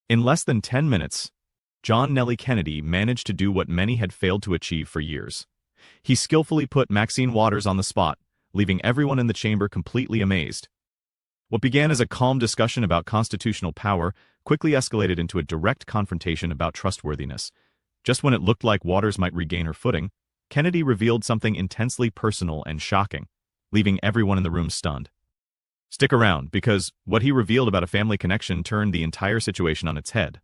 In less than 10 minutes, John Nelly Kennedy managed to do what many had failed to achieve for years. He skillfully put Maxine Waters on the spot, leaving everyone in the chamber completely amazed. What began as a calm discussion about constitutional power quickly escalated into a direct confrontation about trustworthiness. Just when it looked like Waters might regain her footing, Kennedy revealed something intensely personal and shocking, leaving everyone in the room stunned. Stick around, because what he revealed about a family connection turned the entire situation on its head.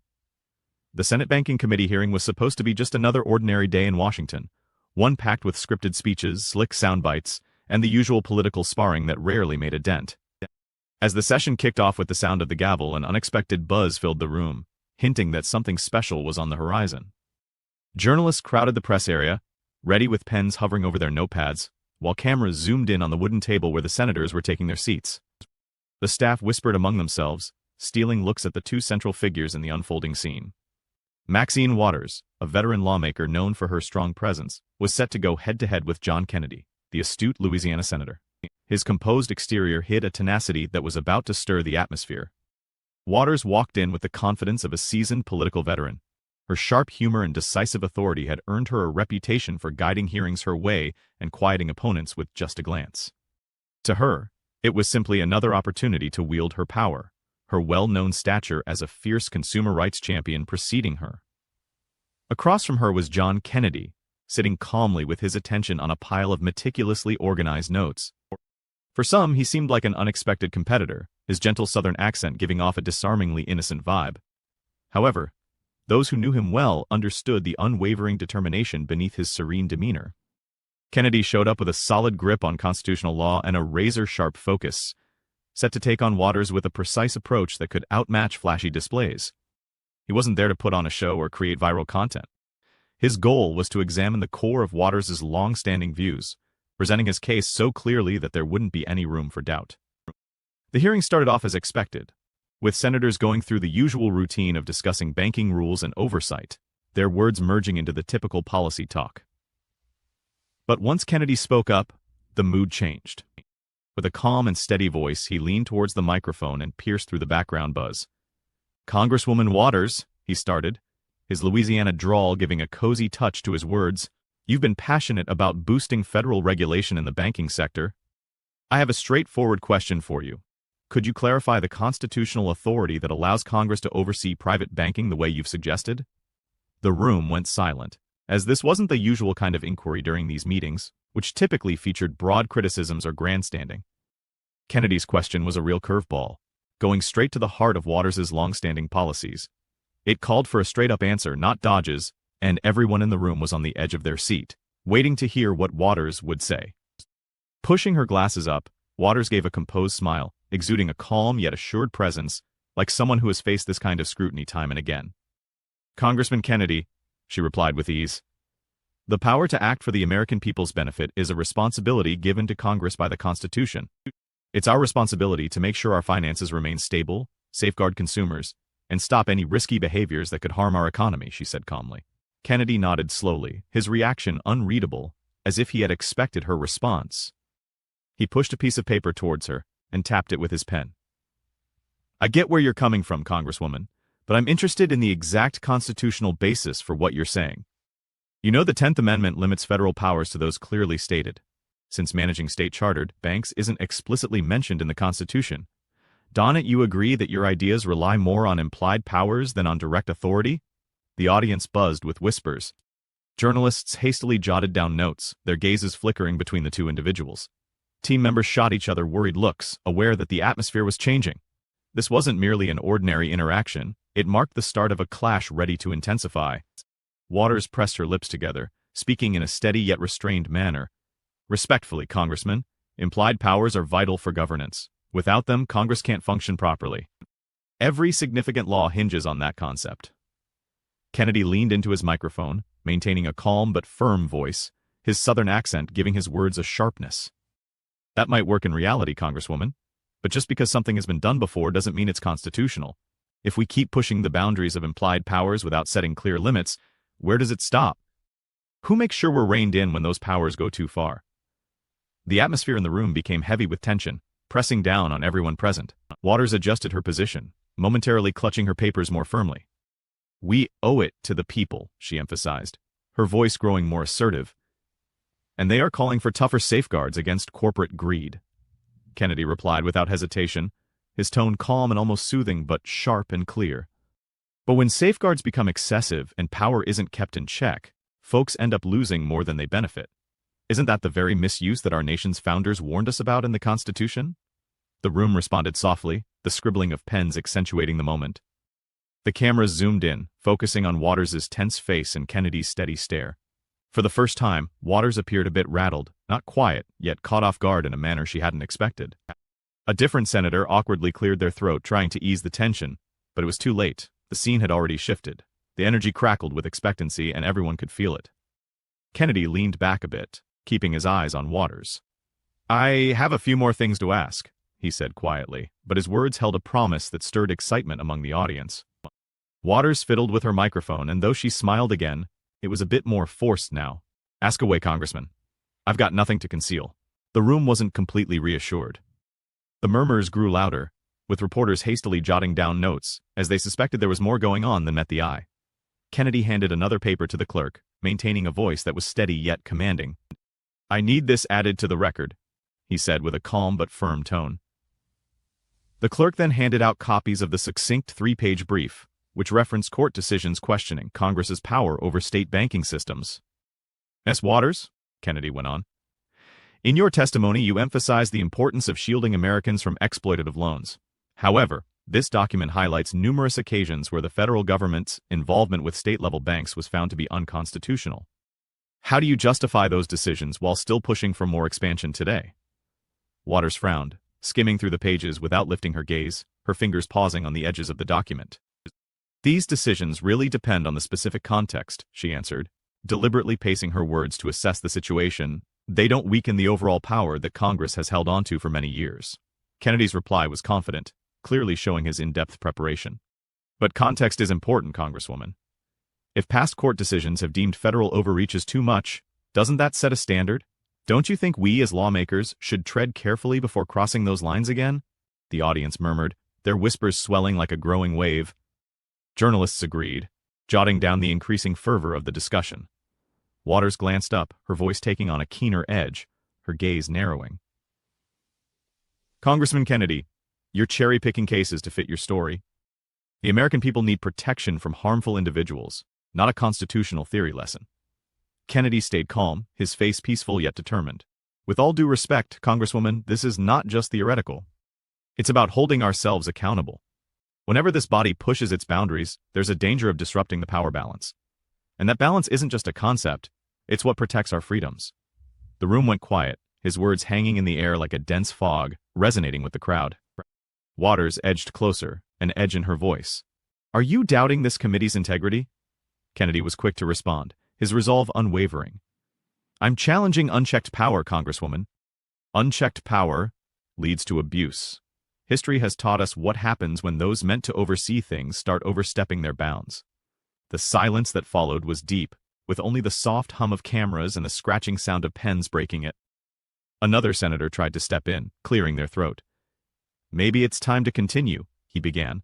The Senate Banking Committee hearing was supposed to be just another ordinary day in Washington, one packed with scripted speeches, slick sound bites, and the usual political sparring that rarely made a dent. As the session kicked off with the sound of the gavel, an unexpected buzz filled the room, hinting that something special was on the horizon. Journalists crowded the press area, ready with pens hovering over their notepads, while cameras zoomed in on the wooden table where the senators were taking their seats. The staff whispered among themselves, stealing looks at the two central figures in the unfolding scene. Maxine Waters, a veteran lawmaker known for her strong presence, was set to go head-to-head with John Kennedy, the astute Louisiana senator. His composed exterior hid a tenacity that was about to stir the atmosphere. Waters walked in with the confidence of a seasoned political veteran. Her sharp humor and decisive authority had earned her a reputation for guiding hearings her way and quieting opponents with just a glance. To her, it was simply another opportunity to wield her power, her well-known stature as a fierce consumer rights champion preceding her. Across from her was John Kennedy, sitting calmly with his attention on a pile of meticulously organized notes. For some, he seemed like an unexpected competitor, his gentle southern accent giving off a disarmingly innocent vibe. However, those who knew him well understood the unwavering determination beneath his serene demeanor. Kennedy showed up with a solid grip on constitutional law and a razor-sharp focus, set to take on Waters with a precise approach that could outmatch flashy displays. He wasn't there to put on a show or create viral content. His goal was to examine the core of Waters' long-standing views, presenting his case so clearly that there wouldn't be any room for doubt. The hearing started off as expected, with senators going through the usual routine of discussing banking rules and oversight, their words merging into the typical policy talk. But once Kennedy spoke up, the mood changed. With a calm and steady voice, he leaned towards the microphone and pierced through the background buzz. "Congresswoman Waters," he started, his Louisiana drawl giving a cozy touch to his words, "you've been passionate about boosting federal regulation in the banking sector. I have a straightforward question for you. Could you clarify the constitutional authority that allows Congress to oversee private banking the way you've suggested?" The room went silent, as this wasn't the usual kind of inquiry during these meetings, which typically featured broad criticisms or grandstanding. Kennedy's question was a real curveball, going straight to the heart of Waters' long-standing policies. It called for a straight-up answer, not dodges, and everyone in the room was on the edge of their seat, waiting to hear what Waters would say. Pushing her glasses up, Waters gave a composed smile, exuding a calm yet assured presence, like someone who has faced this kind of scrutiny time and again. "Congressman Kennedy," she replied with ease, "the power to act for the American people's benefit is a responsibility given to Congress by the Constitution. It's our responsibility to make sure our finances remain stable, safeguard consumers, and stop any risky behaviors that could harm our economy," she said calmly. Kennedy nodded slowly, his reaction unreadable, as if he had expected her response. He pushed a piece of paper towards her and tapped it with his pen. "I get where you're coming from, Congresswoman, but I'm interested in the exact constitutional basis for what you're saying. You know the 10th Amendment limits federal powers to those clearly stated. Since managing state-chartered banks isn't explicitly mentioned in the Constitution, don't you agree that your ideas rely more on implied powers than on direct authority?" The audience buzzed with whispers. Journalists hastily jotted down notes, their gazes flickering between the two individuals. Team members shot each other worried looks, aware that the atmosphere was changing. This wasn't merely an ordinary interaction, it marked the start of a clash ready to intensify. Waters pressed her lips together, speaking in a steady yet restrained manner. "Respectfully, Congressman, implied powers are vital for governance. Without them, Congress can't function properly. Every significant law hinges on that concept." Kennedy leaned into his microphone, maintaining a calm but firm voice, his southern accent giving his words a sharpness. "That might work in reality, Congresswoman, but just because something has been done before doesn't mean it's constitutional. If we keep pushing the boundaries of implied powers without setting clear limits, where does it stop? Who makes sure we're reined in when those powers go too far?" The atmosphere in the room became heavy with tension, pressing down on everyone present. Waters adjusted her position, momentarily clutching her papers more firmly. "We owe it to the people," she emphasized, her voice growing more assertive. "And they are calling for tougher safeguards against corporate greed." Kennedy replied without hesitation, his tone calm and almost soothing, but sharp and clear. "But when safeguards become excessive and power isn't kept in check, folks end up losing more than they benefit. Isn't that the very misuse that our nation's founders warned us about in the Constitution?" The room responded softly, the scribbling of pens accentuating the moment. The cameras zoomed in, focusing on Waters' tense face and Kennedy's steady stare. For the first time, Waters appeared a bit rattled, not quiet, yet caught off guard in a manner she hadn't expected. A different senator awkwardly cleared their throat, trying to ease the tension, but it was too late. The scene had already shifted. The energy crackled with expectancy, and everyone could feel it. Kennedy leaned back a bit, keeping his eyes on Waters. "I have a few more things to ask," he said quietly, but his words held a promise that stirred excitement among the audience. Waters fiddled with her microphone, and though she smiled again, it was a bit more forced now. "Ask away, Congressman. I've got nothing to conceal." The room wasn't completely reassured. The murmurs grew louder, with reporters hastily jotting down notes, as they suspected there was more going on than met the eye. Kennedy handed another paper to the clerk, maintaining a voice that was steady yet commanding. "I need this added to the record," he said with a calm but firm tone. The clerk then handed out copies of the succinct 3-page brief, which referenced court decisions questioning Congress's power over state banking systems. "Ms. Waters," Kennedy went on, "in your testimony you emphasized the importance of shielding Americans from exploitative loans. However, this document highlights numerous occasions where the federal government's involvement with state-level banks was found to be unconstitutional. How do you justify those decisions while still pushing for more expansion today?" Waters frowned, skimming through the pages without lifting her gaze, her fingers pausing on the edges of the document. "These decisions really depend on the specific context," she answered, deliberately pacing her words to assess the situation. "They don't weaken the overall power that Congress has held onto for many years." Kennedy's reply was confident, clearly showing his in-depth preparation. "But context is important, Congresswoman. If past court decisions have deemed federal overreaches too much, doesn't that set a standard? Don't you think we as lawmakers should tread carefully before crossing those lines again?" The audience murmured, their whispers swelling like a growing wave. Journalists agreed, jotting down the increasing fervor of the discussion. Waters glanced up, her voice taking on a keener edge, her gaze narrowing. "Congressman Kennedy, you're cherry-picking cases to fit your story. The American people need protection from harmful individuals, not a constitutional theory lesson." Kennedy stayed calm, his face peaceful yet determined. "With all due respect, Congresswoman, this is not just theoretical. It's about holding ourselves accountable. Whenever this body pushes its boundaries, there's a danger of disrupting the power balance. And that balance isn't just a concept, it's what protects our freedoms." The room went quiet, his words hanging in the air like a dense fog, resonating with the crowd. Waters edged closer, an edge in her voice. "Are you doubting this committee's integrity?" Kennedy was quick to respond, his resolve unwavering. "I'm challenging unchecked power, Congresswoman. Unchecked power leads to abuse. History has taught us what happens when those meant to oversee things start overstepping their bounds." The silence that followed was deep, with only the soft hum of cameras and the scratching sound of pens breaking it. Another senator tried to step in, clearing their throat. "Maybe it's time to continue," he began.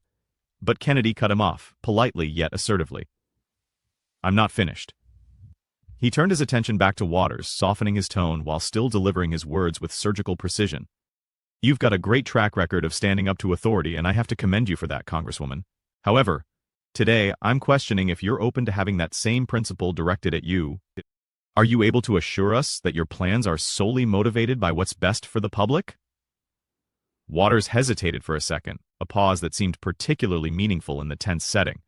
But Kennedy cut him off, politely yet assertively. "I'm not finished." He turned his attention back to Waters, softening his tone while still delivering his words with surgical precision. "You've got a great track record of standing up to authority, and I have to commend you for that, Congresswoman. However, today I'm questioning if you're open to having that same principle directed at you. Are you able to assure us that your plans are solely motivated by what's best for the public?" Waters hesitated for a second, a pause that seemed particularly meaningful in the tense setting.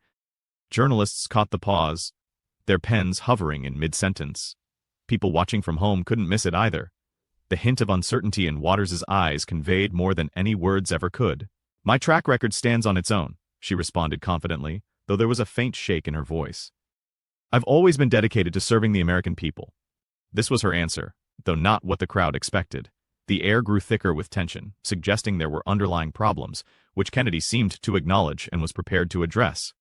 Journalists caught the pause, their pens hovering in mid-sentence. People watching from home couldn't miss it either. The hint of uncertainty in Waters' eyes conveyed more than any words ever could. "My track record stands on its own," she responded confidently, though there was a faint shake in her voice. "I've always been dedicated to serving the American people." This was her answer, though not what the crowd expected. The air grew thicker with tension, suggesting there were underlying problems, which Kennedy seemed to acknowledge and was prepared to address.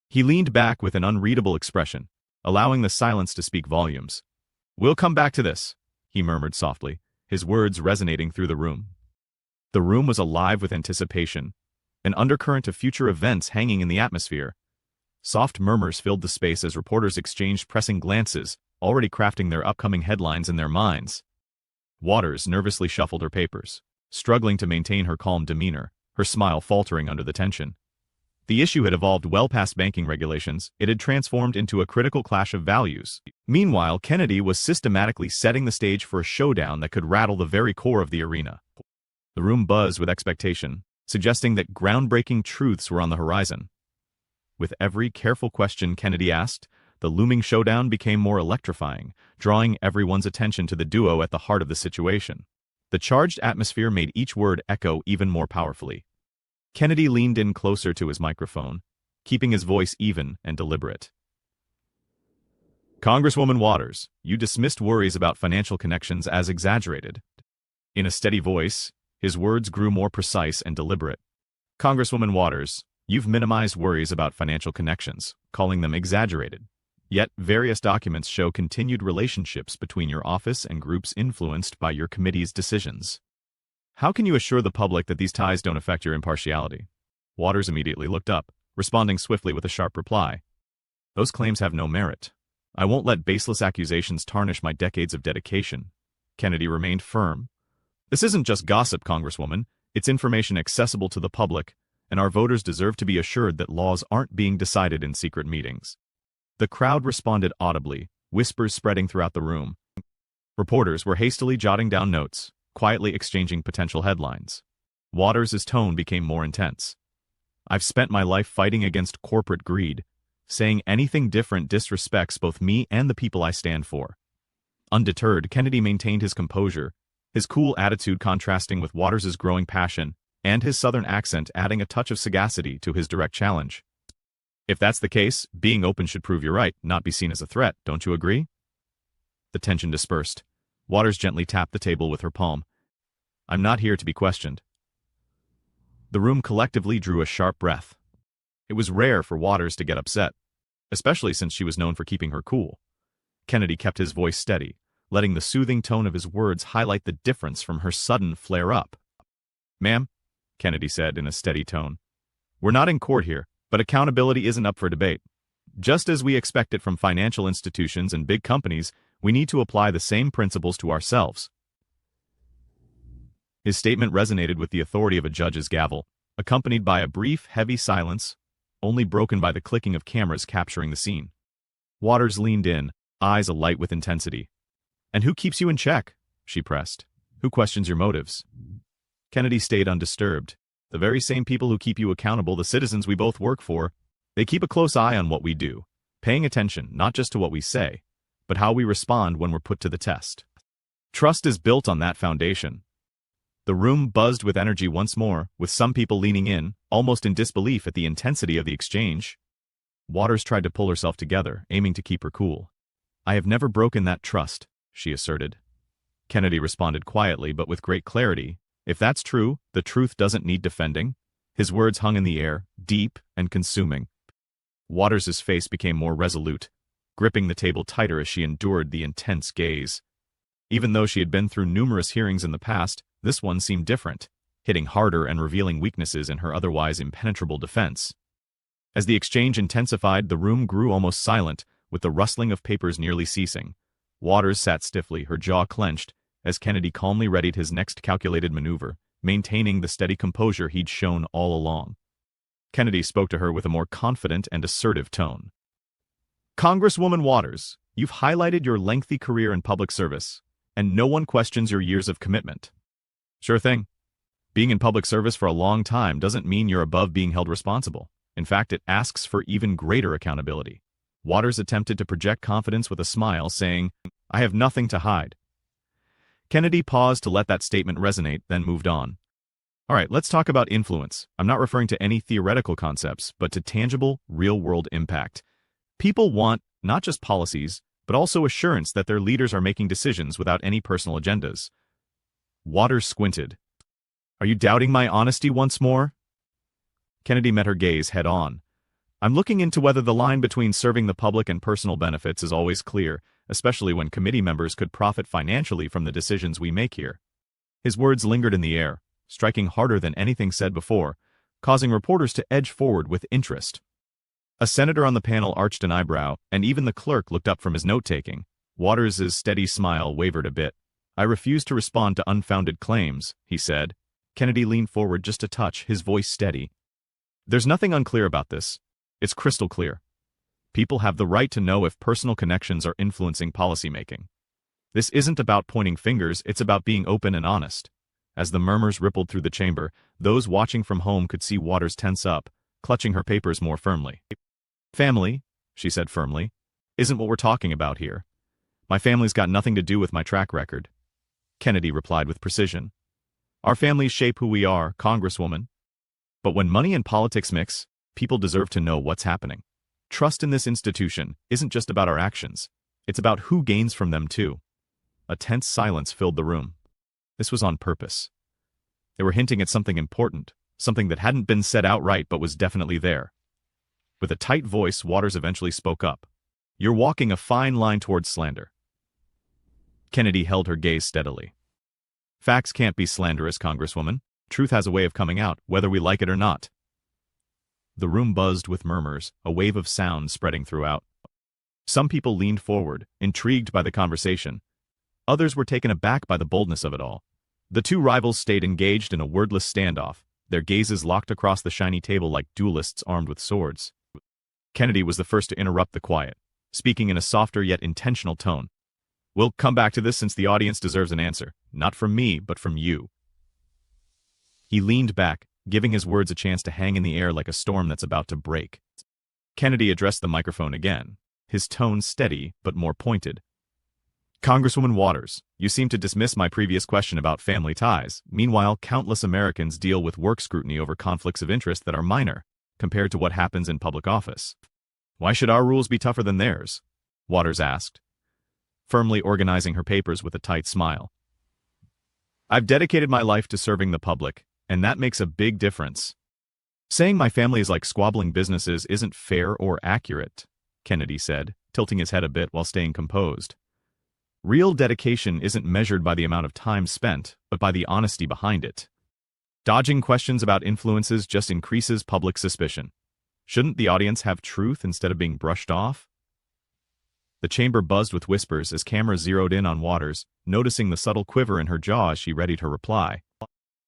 He leaned back with an unreadable expression, allowing the silence to speak volumes. "We'll come back to this," he murmured softly, his words resonating through the room. The room was alive with anticipation. an undercurrent of future events hanging in the atmosphere. Soft murmurs filled the space as reporters exchanged pressing glances, already crafting their upcoming headlines in their minds. Waters nervously shuffled her papers, struggling to maintain her calm demeanor, her smile faltering under the tension. The issue had evolved well past banking regulations. It had transformed into a critical clash of values. Meanwhile, Kennedy was systematically setting the stage for a showdown that could rattle the very core of the arena. The room buzzed with expectation, suggesting that groundbreaking truths were on the horizon. With every careful question Kennedy asked, the looming showdown became more electrifying, drawing everyone's attention to the duo at the heart of the situation. The charged atmosphere made each word echo even more powerfully. Kennedy leaned in closer to his microphone, keeping his voice even and deliberate. Congresswoman Waters, you dismissed worries about financial connections as exaggerated. In a steady voice, his words grew more precise and deliberate. Congresswoman Waters, you've minimized worries about financial connections, calling them exaggerated. Yet, various documents show continued relationships between your office and groups influenced by your committee's decisions. How can you assure the public that these ties don't affect your impartiality? Waters immediately looked up, responding swiftly with a sharp reply. Those claims have no merit. I won't let baseless accusations tarnish my decades of dedication. Kennedy remained firm. This isn't just gossip, Congresswoman. It's information accessible to the public, and our voters deserve to be assured that laws aren't being decided in secret meetings. The crowd responded audibly, whispers spreading throughout the room. Reporters were hastily jotting down notes, quietly exchanging potential headlines. Waters' tone became more intense. I've spent my life fighting against corporate greed. Saying anything different disrespects both me and the people I stand for. Undeterred, Kennedy maintained his composure, his cool attitude contrasting with Waters' growing passion, and his southern accent adding a touch of sagacity to his direct challenge. If that's the case, being open should prove you're right, not be seen as a threat, don't you agree? The tension dispersed. Waters gently tapped the table with her palm. I'm not here to be questioned. The room collectively drew a sharp breath. It was rare for Waters to get upset, especially since she was known for keeping her cool. Kennedy kept his voice steady, letting the soothing tone of his words highlight the difference from her sudden flare-up. Ma'am, Kennedy said in a steady tone, we're not in court here, but accountability isn't up for debate. Just as we expect it from financial institutions and big companies, we need to apply the same principles to ourselves. His statement resonated with the authority of a judge's gavel, accompanied by a brief, heavy silence, only broken by the clicking of cameras capturing the scene. Waters leaned in, eyes alight with intensity. And who keeps you in check? She pressed. Who questions your motives? Kennedy stayed undisturbed. The very same people who keep you accountable, the citizens we both work for, they keep a close eye on what we do, paying attention not just to what we say, but how we respond when we're put to the test. Trust is built on that foundation. The room buzzed with energy once more, with some people leaning in, almost in disbelief at the intensity of the exchange. Waters tried to pull herself together, aiming to keep her cool. I have never broken that trust, she asserted. Kennedy responded quietly but with great clarity. If that's true, the truth doesn't need defending. His words hung in the air, deep and consuming. Waters' face became more resolute, gripping the table tighter as she endured the intense gaze. Even though she had been through numerous hearings in the past, this one seemed different, hitting harder and revealing weaknesses in her otherwise impenetrable defense. As the exchange intensified, the room grew almost silent, with the rustling of papers nearly ceasing. Waters sat stiffly, her jaw clenched, as Kennedy calmly readied his next calculated maneuver, maintaining the steady composure he'd shown all along. Kennedy spoke to her with a more confident and assertive tone. Congresswoman Waters, you've highlighted your lengthy career in public service, and no one questions your years of commitment. Sure thing. Being in public service for a long time doesn't mean you're above being held responsible. In fact, it asks for even greater accountability. Waters attempted to project confidence with a smile, saying, I have nothing to hide. Kennedy paused to let that statement resonate, then moved on. All right, let's talk about influence. I'm not referring to any theoretical concepts, but to tangible, real-world impact. People want not just policies, but also assurance that their leaders are making decisions without any personal agendas. Waters squinted. Are you doubting my honesty once more? Kennedy met her gaze head-on. I'm looking into whether the line between serving the public and personal benefits is always clear, especially when committee members could profit financially from the decisions we make here. His words lingered in the air, striking harder than anything said before, causing reporters to edge forward with interest. A senator on the panel arched an eyebrow, and even the clerk looked up from his note-taking. Waters' steady smile wavered a bit. "I refuse to respond to unfounded claims," he said. Kennedy leaned forward just a touch, his voice steady. "There's nothing unclear about this. It's crystal clear. People have the right to know if personal connections are influencing policymaking. This isn't about pointing fingers, it's about being open and honest." As the murmurs rippled through the chamber, those watching from home could see Waters tense up, clutching her papers more firmly. "Family," she said firmly, "isn't what we're talking about here. My family's got nothing to do with my track record." Kennedy replied with precision. "Our families shape who we are, Congresswoman. But when money and politics mix, people deserve to know what's happening. Trust in this institution isn't just about our actions, it's about who gains from them too." A tense silence filled the room. This was on purpose. They were hinting at something important, something that hadn't been said outright but was definitely there. With a tight voice, Waters eventually spoke up. "You're walking a fine line towards slander." Kennedy held her gaze steadily. "Facts can't be slanderous, Congresswoman. Truth has a way of coming out, whether we like it or not." The room buzzed with murmurs, a wave of sound spreading throughout. Some people leaned forward, intrigued by the conversation. Others were taken aback by the boldness of it all. The two rivals stayed engaged in a wordless standoff, their gazes locked across the shiny table like duelists armed with swords. Kennedy was the first to interrupt the quiet, speaking in a softer yet intentional tone. "We'll come back to this since the audience deserves an answer, not from me, but from you." He leaned back, giving his words a chance to hang in the air like a storm that's about to break. Kennedy addressed the microphone again, his tone steady but more pointed. "Congresswoman Waters, you seem to dismiss my previous question about family ties. Meanwhile, countless Americans deal with work scrutiny over conflicts of interest that are minor, compared to what happens in public office. Why should our rules be tougher than theirs?" Waters asked, firmly organizing her papers with a tight smile. "I've dedicated my life to serving the public, and that makes a big difference. Saying my family is like squabbling businesses isn't fair or accurate," Kennedy said, tilting his head a bit while staying composed. "Real dedication isn't measured by the amount of time spent, but by the honesty behind it. Dodging questions about influences just increases public suspicion. Shouldn't the audience have truth instead of being brushed off?" The chamber buzzed with whispers as cameras zeroed in on Waters, noticing the subtle quiver in her jaw as she readied her reply.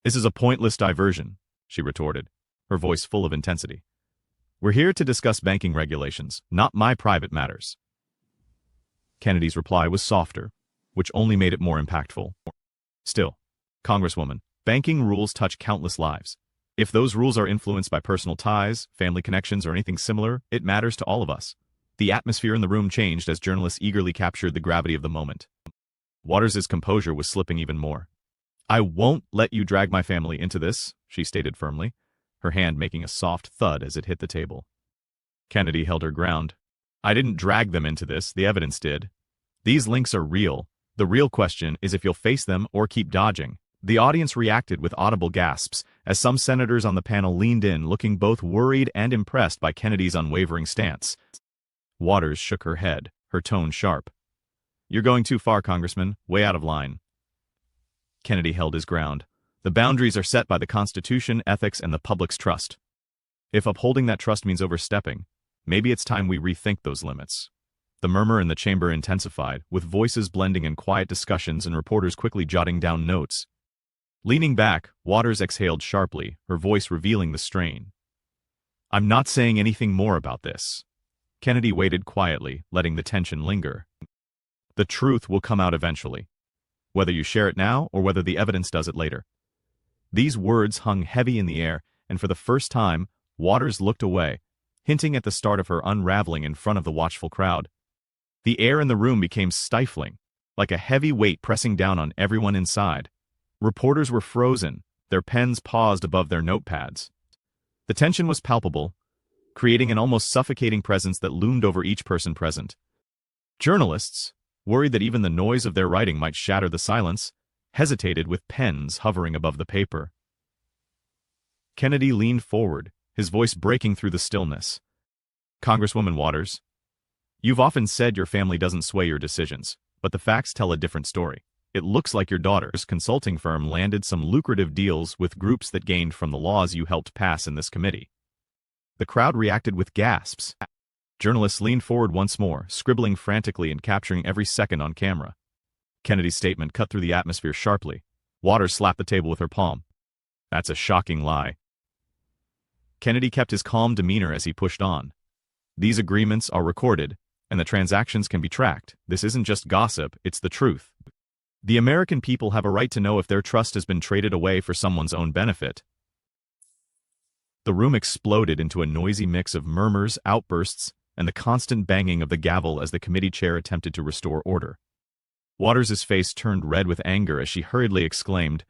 "This is a pointless diversion," she retorted, her voice full of intensity. "We're here to discuss banking regulations, not my private matters." Kennedy's reply was softer, which only made it more impactful. "Still, Congresswoman, banking rules touch countless lives. If those rules are influenced by personal ties, family connections, or anything similar, it matters to all of us." The atmosphere in the room changed as journalists eagerly captured the gravity of the moment. Waters' composure was slipping even more. "I won't let you drag my family into this," she stated firmly, her hand making a soft thud as it hit the table. Kennedy held her ground. "I didn't drag them into this, the evidence did. These links are real. The real question is if you'll face them or keep dodging." The audience reacted with audible gasps as some senators on the panel leaned in, looking both worried and impressed by Kennedy's unwavering stance. Waters shook her head, her tone sharp. "You're going too far, Congressman, way out of line." Kennedy held his ground. "The boundaries are set by the Constitution, ethics, and the public's trust. If upholding that trust means overstepping, maybe it's time we rethink those limits." The murmur in the chamber intensified, with voices blending in quiet discussions and reporters quickly jotting down notes. Leaning back, Waters exhaled sharply, her voice revealing the strain. "I'm not saying anything more about this." Kennedy waited quietly, letting the tension linger. "The truth will come out eventually, whether you share it now or whether the evidence does it later." These words hung heavy in the air, and for the first time, Waters looked away, hinting at the start of her unraveling in front of the watchful crowd. The air in the room became stifling, like a heavy weight pressing down on everyone inside. Reporters were frozen, their pens paused above their notepads. The tension was palpable, creating an almost suffocating presence that loomed over each person present. Journalists, worried that even the noise of their writing might shatter the silence, hesitated with pens hovering above the paper. Kennedy leaned forward, his voice breaking through the stillness. "Congresswoman Waters, you've often said your family doesn't sway your decisions, but the facts tell a different story. It looks like your daughter's consulting firm landed some lucrative deals with groups that gained from the laws you helped pass in this committee." The crowd reacted with gasps. Journalists leaned forward once more, scribbling frantically and capturing every second on camera. Kennedy's statement cut through the atmosphere sharply. Waters slapped the table with her palm. "That's a shocking lie." Kennedy kept his calm demeanor as he pushed on. "These agreements are recorded, and the transactions can be tracked. This isn't just gossip, it's the truth. The American people have a right to know if their trust has been traded away for someone's own benefit." The room exploded into a noisy mix of murmurs, outbursts, and the constant banging of the gavel as the committee chair attempted to restore order. Waters' face turned red with anger as she hurriedly exclaimed,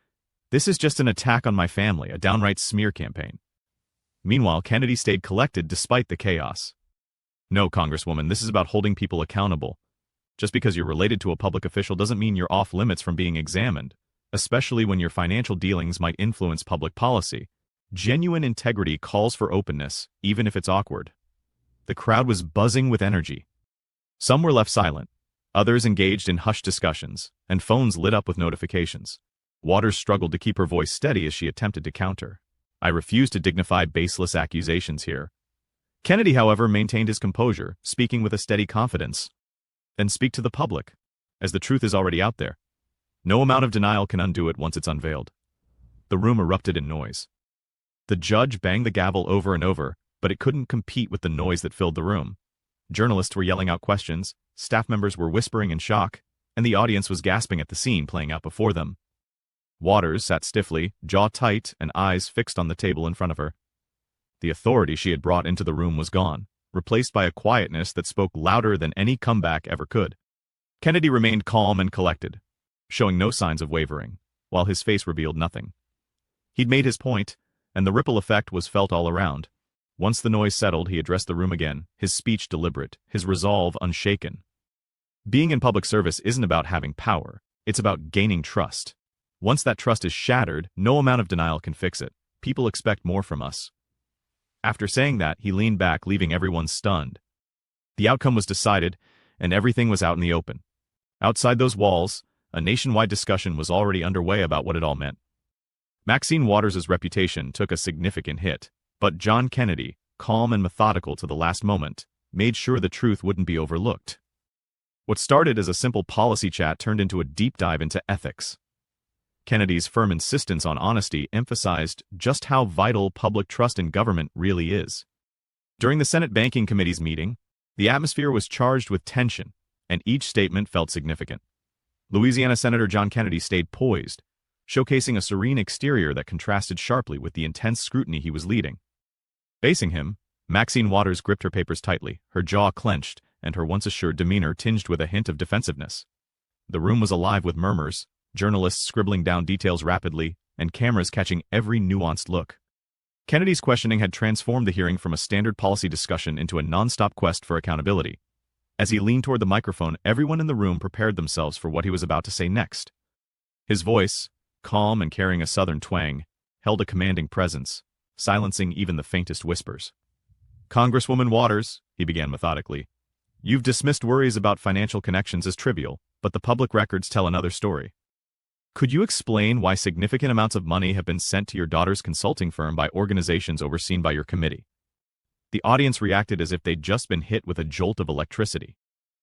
"This is just an attack on my family, a downright smear campaign." Meanwhile, Kennedy stayed collected despite the chaos. "No, Congresswoman, this is about holding people accountable. Just because you're related to a public official doesn't mean you're off limits from being examined, especially when your financial dealings might influence public policy. Genuine integrity calls for openness, even if it's awkward." The crowd was buzzing with energy. Some were left silent, others engaged in hushed discussions, and phones lit up with notifications. Waters struggled to keep her voice steady as she attempted to counter. "I refuse to dignify baseless accusations here." Kennedy, however, maintained his composure, speaking with a steady confidence. "Then speak to the public, as the truth is already out there. No amount of denial can undo it once it's unveiled." The room erupted in noise. The judge banged the gavel over and over, but it couldn't compete with the noise that filled the room. Journalists were yelling out questions, staff members were whispering in shock, and the audience was gasping at the scene playing out before them. Waters sat stiffly, jaw tight and eyes fixed on the table in front of her. The authority she had brought into the room was gone, replaced by a quietness that spoke louder than any comeback ever could. Kennedy remained calm and collected, showing no signs of wavering, while his face revealed nothing. He'd made his point, and the ripple effect was felt all around. Once the noise settled, he addressed the room again, his speech deliberate, his resolve unshaken. Being in public service isn't about having power, it's about gaining trust. Once that trust is shattered, no amount of denial can fix it. People expect more from us. After saying that, he leaned back, leaving everyone stunned. The outcome was decided, and everything was out in the open. Outside those walls, a nationwide discussion was already underway about what it all meant. Maxine Waters' reputation took a significant hit. But John Kennedy, calm and methodical to the last moment, made sure the truth wouldn't be overlooked. What started as a simple policy chat turned into a deep dive into ethics. Kennedy's firm insistence on honesty emphasized just how vital public trust in government really is. During the Senate Banking Committee's meeting, the atmosphere was charged with tension, and each statement felt significant. Louisiana Senator John Kennedy stayed poised, showcasing a serene exterior that contrasted sharply with the intense scrutiny he was leading. Facing him, Maxine Waters gripped her papers tightly, her jaw clenched, and her once assured demeanor tinged with a hint of defensiveness. The room was alive with murmurs, journalists scribbling down details rapidly, and cameras catching every nuanced look. Kennedy's questioning had transformed the hearing from a standard policy discussion into a non-stop quest for accountability. As he leaned toward the microphone, everyone in the room prepared themselves for what he was about to say next. His voice, calm and carrying a southern twang, held a commanding presence, silencing even the faintest whispers. "Congresswoman Waters," he began methodically, "you've dismissed worries about financial connections as trivial, but the public records tell another story. Could you explain why significant amounts of money have been sent to your daughter's consulting firm by organizations overseen by your committee?" The audience reacted as if they'd just been hit with a jolt of electricity.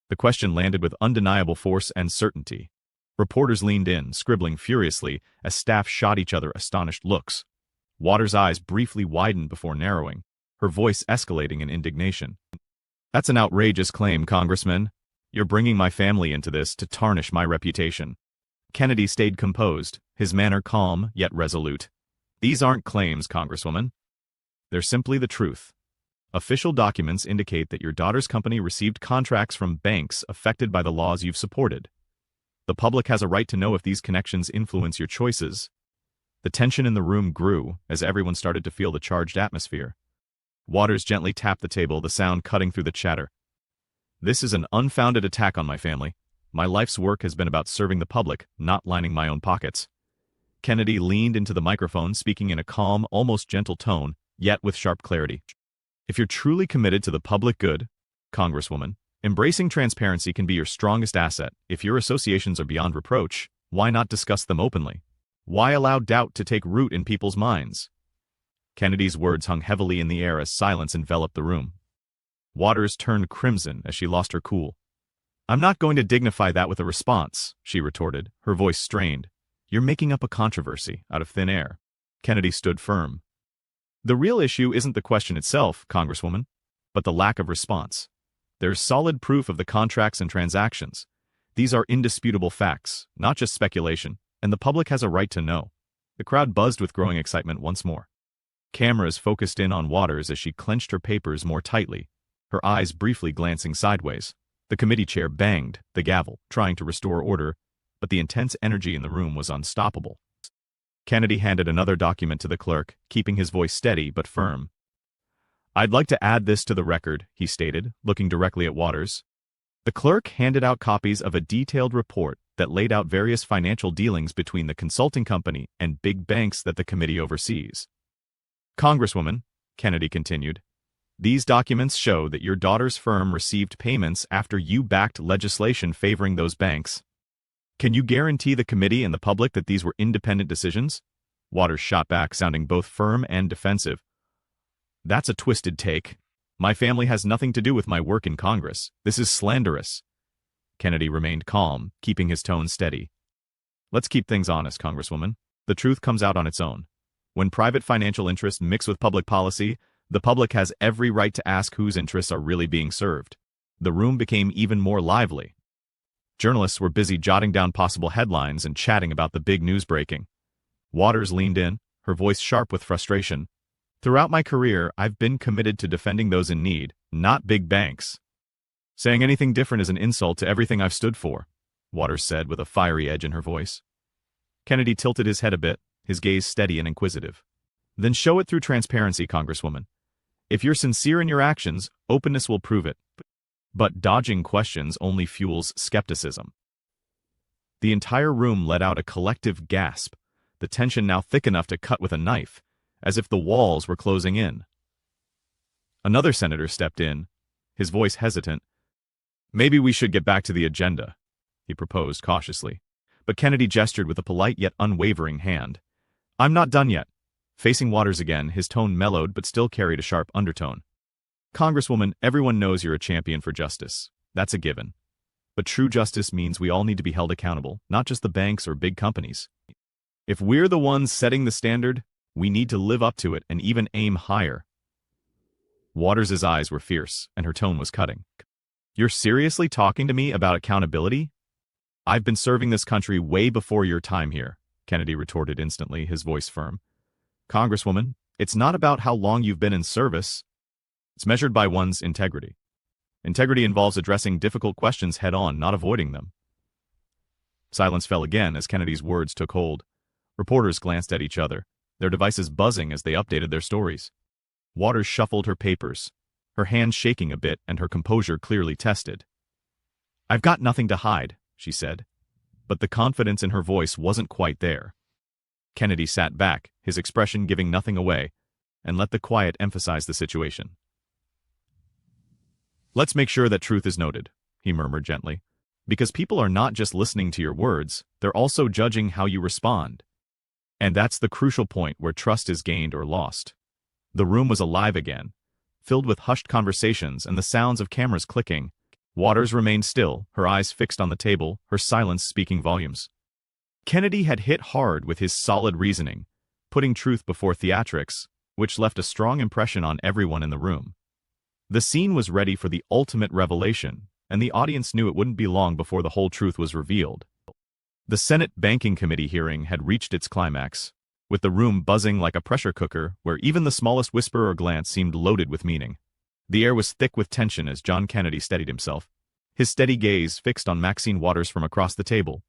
The question landed with undeniable force and certainty. Reporters leaned in, scribbling furiously, as staff shot each other astonished looks. Waters' eyes briefly widened before narrowing, her voice escalating in indignation. "That's an outrageous claim, Congressman. You're bringing my family into this to tarnish my reputation." Kennedy stayed composed, his manner calm yet resolute. "These aren't claims, Congresswoman. They're simply the truth. Official documents indicate that your daughter's company received contracts from banks affected by the laws you've supported. The public has a right to know if these connections influence your choices." The tension in the room grew as everyone started to feel the charged atmosphere. Waters gently tapped the table, the sound cutting through the chatter. "This is an unfounded attack on my family. My life's work has been about serving the public, not lining my own pockets." Kennedy leaned into the microphone, speaking in a calm, almost gentle tone, yet with sharp clarity. "If you're truly committed to the public good, Congresswoman, embracing transparency can be your strongest asset. If your associations are beyond reproach, Why not discuss them openly? Why allow doubt to take root in people's minds? Kennedy's words hung heavily in the air as silence enveloped the room. Waters turned crimson as she lost her cool. "I'm not going to dignify that with a response," she retorted, her voice strained. "You're making up a controversy out of thin air." Kennedy stood firm. "The real issue isn't the question itself, Congresswoman, but the lack of response. There's solid proof of the contracts and transactions. These are indisputable facts, not just speculation, and the public has a right to know." The crowd buzzed with growing excitement once more. Cameras focused in on Waters as she clenched her papers more tightly, her eyes briefly glancing sideways. The committee chair banged the gavel, trying to restore order, but the intense energy in the room was unstoppable. Kennedy handed another document to the clerk, keeping his voice steady but firm. "I'd like to add this to the record," he stated, looking directly at Waters. The clerk handed out copies of a detailed report that laid out various financial dealings between the consulting company and big banks that the committee oversees. "Congresswoman," Kennedy continued, "these documents show that your daughter's firm received payments after you backed legislation favoring those banks. Can you guarantee the committee and the public that these were independent decisions?" Waters shot back, sounding both firm and defensive. "That's a twisted take. My family has nothing to do with my work in Congress. This is slanderous." Kennedy remained calm, keeping his tone steady. "Let's keep things honest, Congresswoman. The truth comes out on its own. When private financial interests mix with public policy, the public has every right to ask whose interests are really being served." The room became even more lively. Journalists were busy jotting down possible headlines and chatting about the big news breaking. Waters leaned in, her voice sharp with frustration. "Throughout my career, I've been committed to defending those in need, not big banks. Saying anything different is an insult to everything I've stood for," Waters said with a fiery edge in her voice. Kennedy tilted his head a bit, his gaze steady and inquisitive. "Then show it through transparency, Congresswoman. If you're sincere in your actions, openness will prove it. But dodging questions only fuels skepticism." The entire room let out a collective gasp, the tension now thick enough to cut with a knife, as if the walls were closing in. Another senator stepped in, his voice hesitant. "Maybe we should get back to the agenda," he proposed cautiously. But Kennedy gestured with a polite yet unwavering hand. "I'm not done yet." Facing Waters again, his tone mellowed but still carried a sharp undertone. "Congresswoman, everyone knows you're a champion for justice. That's a given. But true justice means we all need to be held accountable, not just the banks or big companies. If we're the ones setting the standard, we need to live up to it and even aim higher." Waters' eyes were fierce, and her tone was cutting. "You're seriously talking to me about accountability? I've been serving this country way before your time here," Kennedy retorted instantly, his voice firm. "Congresswoman, it's not about how long you've been in service. It's measured by one's integrity. Integrity involves addressing difficult questions head-on, not avoiding them." Silence fell again as Kennedy's words took hold. Reporters glanced at each other, their devices buzzing as they updated their stories. Waters shuffled her papers, her hands shaking a bit and her composure clearly tested. "I've got nothing to hide," she said, but the confidence in her voice wasn't quite there. Kennedy sat back, his expression giving nothing away, and let the quiet emphasize the situation. "Let's make sure that truth is noted," he murmured gently, "because people are not just listening to your words, they're also judging how you respond. And that's the crucial point where trust is gained or lost." The room was alive again, filled with hushed conversations and the sounds of cameras clicking. Waters remained still, her eyes fixed on the table, her silence speaking volumes. Kennedy had hit hard with his solid reasoning, putting truth before theatrics, which left a strong impression on everyone in the room. The scene was ready for the ultimate revelation, and the audience knew it wouldn't be long before the whole truth was revealed. The Senate Banking Committee hearing had reached its climax, with the room buzzing like a pressure cooker where even the smallest whisper or glance seemed loaded with meaning. The air was thick with tension as John Kennedy steadied himself, his steady gaze fixed on Maxine Waters from across the table.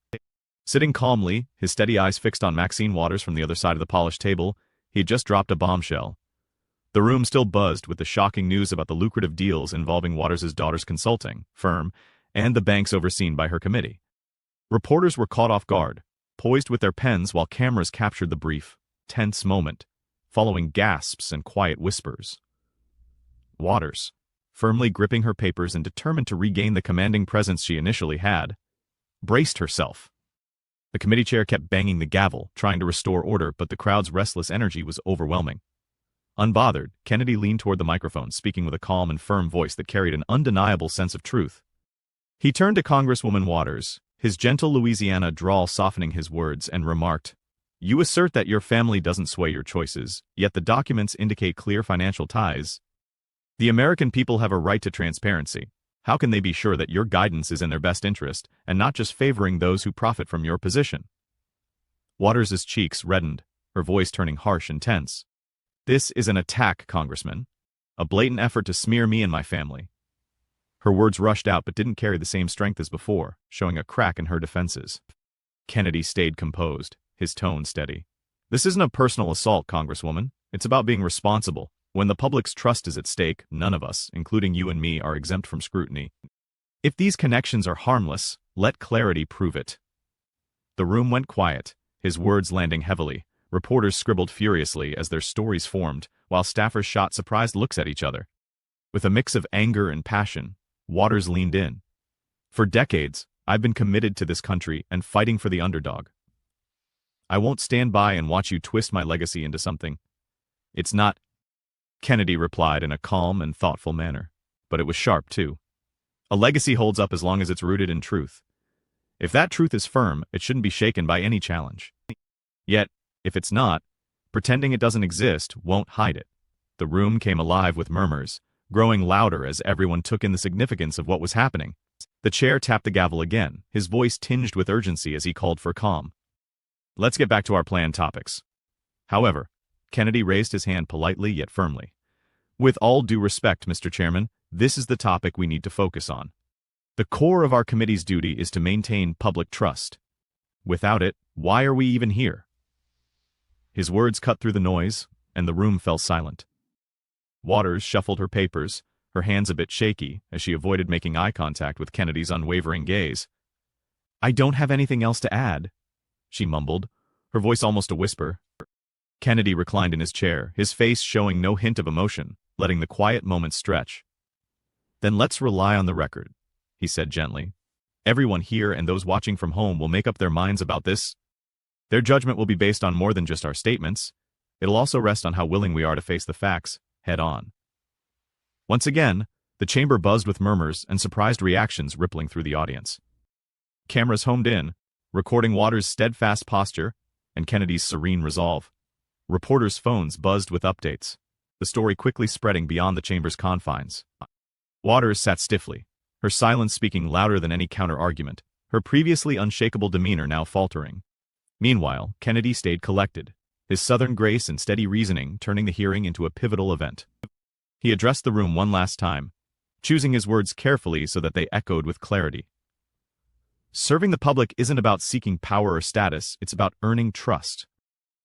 Sitting calmly, his steady eyes fixed on Maxine Waters from the other side of the polished table, he had just dropped a bombshell. The room still buzzed with the shocking news about the lucrative deals involving Waters' daughter's consulting firm and the banks overseen by her committee. Reporters were caught off guard, poised with their pens while cameras captured the brief, tense moment, following gasps and quiet whispers. Waters, firmly gripping her papers and determined to regain the commanding presence she initially had, braced herself. The committee chair kept banging the gavel, trying to restore order, but the crowd's restless energy was overwhelming. Unbothered, Kennedy leaned toward the microphone, speaking with a calm and firm voice that carried an undeniable sense of truth. He turned to Congresswoman Waters, his gentle Louisiana drawl softening his words, and remarked, "You assert that your family doesn't sway your choices, yet the documents indicate clear financial ties. The American people have a right to transparency. How can they be sure that your guidance is in their best interest, and not just favoring those who profit from your position?" Waters' cheeks reddened, her voice turning harsh and tense. "This is an attack, Congressman. A blatant effort to smear me and my family." Her words rushed out but didn't carry the same strength as before, showing a crack in her defenses. Kennedy stayed composed, his tone steady. "This isn't a personal assault, Congresswoman. It's about being responsible. When the public's trust is at stake, none of us, including you and me, are exempt from scrutiny. If these connections are harmless, let clarity prove it." The room went quiet, his words landing heavily. Reporters scribbled furiously as their stories formed, while staffers shot surprised looks at each other. With a mix of anger and passion, Waters leaned in. "For decades, I've been committed to this country and fighting for the underdog. I won't stand by and watch you twist my legacy into something it's not," Kennedy replied in a calm and thoughtful manner. But it was sharp, too. "A legacy holds up as long as it's rooted in truth. If that truth is firm, it shouldn't be shaken by any challenge. Yet, if it's not, pretending it doesn't exist won't hide it." The room came alive with murmurs, growing louder as everyone took in the significance of what was happening. The chair tapped the gavel again, his voice tinged with urgency as he called for calm. "Let's get back to our planned topics." However, Kennedy raised his hand politely yet firmly. "With all due respect, Mr. Chairman, this is the topic we need to focus on. The core of our committee's duty is to maintain public trust. Without it, why are we even here?" His words cut through the noise, and the room fell silent. Waters shuffled her papers, her hands a bit shaky as she avoided making eye contact with Kennedy's unwavering gaze. "I don't have anything else to add," she mumbled, her voice almost a whisper. Kennedy reclined in his chair, his face showing no hint of emotion, letting the quiet moments stretch. "Then let's rely on the record," he said gently. "Everyone here and those watching from home will make up their minds about this. Their judgment will be based on more than just our statements. It'll also rest on how willing we are to face the facts head on." Once again, the chamber buzzed with murmurs and surprised reactions rippling through the audience. Cameras homed in, recording Waters' steadfast posture and Kennedy's serene resolve. Reporters' phones buzzed with updates, the story quickly spreading beyond the chamber's confines. Waters sat stiffly, her silence speaking louder than any counter-argument, her previously unshakable demeanor now faltering. Meanwhile, Kennedy stayed collected, his southern grace and steady reasoning turning the hearing into a pivotal event. He addressed the room one last time, choosing his words carefully so that they echoed with clarity. "Serving the public isn't about seeking power or status, it's about earning trust.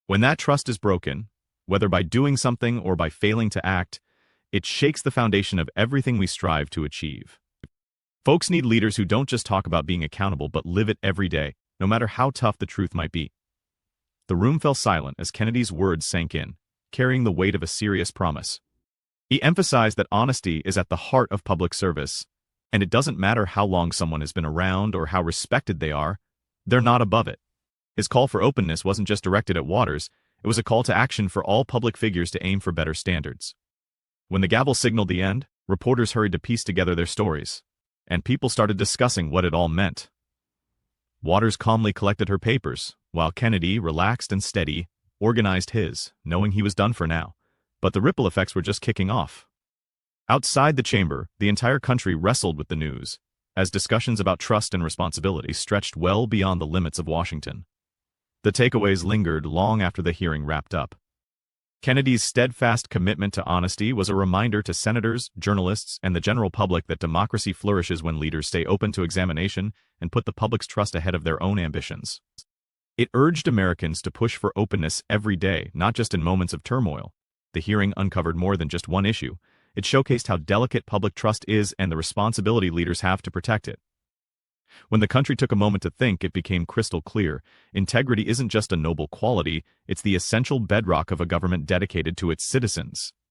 When that trust is broken, whether by doing something or by failing to act, it shakes the foundation of everything we strive to achieve. Folks need leaders who don't just talk about being accountable but live it every day, no matter how tough the truth might be." The room fell silent as Kennedy's words sank in, carrying the weight of a serious promise. He emphasized that honesty is at the heart of public service, and it doesn't matter how long someone has been around or how respected they are, they're not above it. His call for openness wasn't just directed at Waters, it was a call to action for all public figures to aim for better standards. When the gavel signaled the end, reporters hurried to piece together their stories, and people started discussing what it all meant. Waters calmly collected her papers, while Kennedy, relaxed and steady, organized his, knowing he was done for now. But the ripple effects were just kicking off. Outside the chamber, the entire country wrestled with the news, as discussions about trust and responsibility stretched well beyond the limits of Washington. The takeaways lingered long after the hearing wrapped up. Kennedy's steadfast commitment to honesty was a reminder to senators, journalists, and the general public that democracy flourishes when leaders stay open to examination and put the public's trust ahead of their own ambitions. It urged Americans to push for openness every day, not just in moments of turmoil. The hearing uncovered more than just one issue. It showcased how delicate public trust is and the responsibility leaders have to protect it. When the country took a moment to think, it became crystal clear. Integrity isn't just a noble quality, it's the essential bedrock of a government dedicated to its citizens.